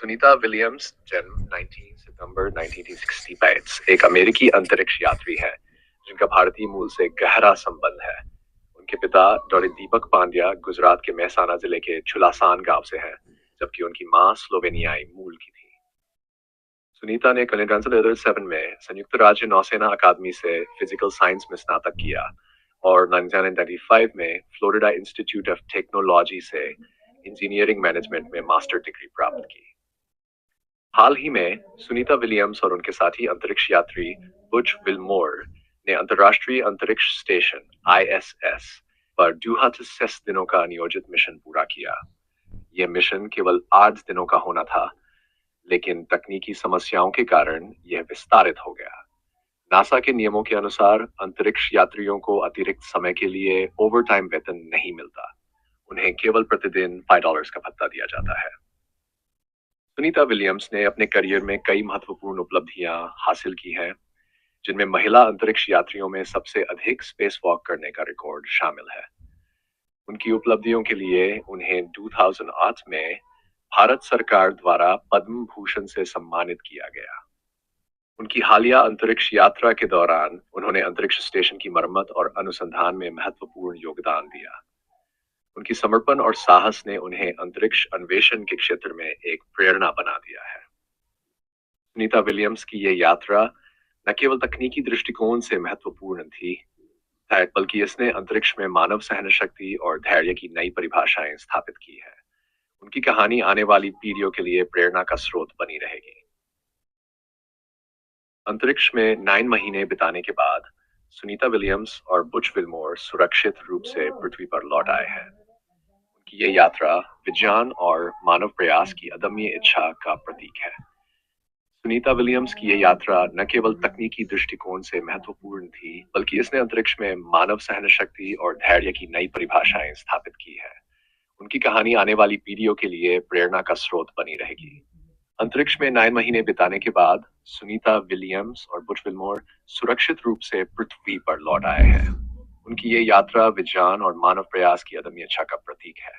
Sunita Williams जन्म 19 सितंबर 1965 एक अमेरिकी अंतरिक्ष यात्री है जिनका भारतीय मूल से गहरा संबंध है। उनके पिता डॉक्टर दीपक पांड्या गुजरात के मेहसाना जिले के चुलासान गांव से हैं, जबकि उनकी मां स्लोवेनियाई मूल की थी। सुनीता ने कलिंगन 2007 में संयुक्त राज्य नौसेना अकादमी से फिजिकल साइंस में स्नातक किया और 1995 में फ्लोरिडा इंस्टीट्यूट ऑफ टेक्नोलॉजी से इंजीनियरिंग मैनेजमेंट में मास्टर डिग्री प्राप्त की। हाल ही में सुनीता विलियम्स और उनके साथी अंतरिक्ष यात्री बुच विल्मोर ने अंतर्राष्ट्रीय अंतरिक्ष स्टेशन ISS पर 206 दिनों का नियोजित मिशन पूरा किया। यह मिशन केवल 8 दिनों का होना था, लेकिन तकनीकी समस्याओं के कारण यह विस्तारित हो गया। नासा के नियमों के अनुसार अंतरिक्ष यात्रियों को अतिरिक्त समय के लिए ओवरटाइम वेतन नहीं मिलता। उन्हें केवल प्रतिदिन $5 का भत्ता दिया जाता है। सुनीता विलियम्स ने अपने करियर में कई महत्वपूर्ण उपलब्धियां हासिल की हैं, जिनमें महिला अंतरिक्ष यात्रियों में सबसे अधिक स्पेस वॉक करने का रिकॉर्ड शामिल है। उनकी उपलब्धियों के लिए उन्हें 2008 में भारत सरकार द्वारा पद्म भूषण से सम्मानित किया गया। उनकी हालिया अंतरिक्ष यात्रा के दौरान उन्होंने अंतरिक्ष स्टेशन की मरम्मत और अनुसंधान में महत्वपूर्ण योगदान दिया। उनकी समर्पण और साहस ने उन्हें अंतरिक्ष अन्वेषण के क्षेत्र में एक प्रेरणा बना दिया है। सुनीता विलियम्स की यह यात्रा न केवल तकनीकी दृष्टिकोण से महत्वपूर्ण थी, बल्कि इसने अंतरिक्ष में मानव सहन शक्ति और धैर्य की नई परिभाषाएं स्थापित की है। उनकी कहानी आने वाली पीढ़ियों के लिए प्रेरणा का स्रोत बनी रहेगी। अंतरिक्ष में 9 महीने बिताने के बाद सुनीता विलियम्स और बुच विल्मोर सुरक्षित रूप से पृथ्वी पर लौट आए हैं। उनकी ये यात्रा विज्ञान और मानव प्रयास की अदम्य इच्छा का प्रतीक है। सुनीता विलियम्स की ये यात्रा न केवल तकनीकी दृष्टिकोण से महत्वपूर्ण थी, बल्कि इसने अंतरिक्ष में मानव सहन शक्ति और धैर्य की नई परिभाषाएं स्थापित की है। उनकी कहानी आने वाली पीढ़ियों के लिए प्रेरणा का स्रोत बनी रहेगी। अंतरिक्ष में 9 महीने बिताने के बाद सुनीता विलियम्स और बुच विल्मोर सुरक्षित रूप से पृथ्वी पर लौट आए हैं। उनकी ये यात्रा विज्ञान और मानव प्रयास की अदम्य इच्छा का प्रतीक है।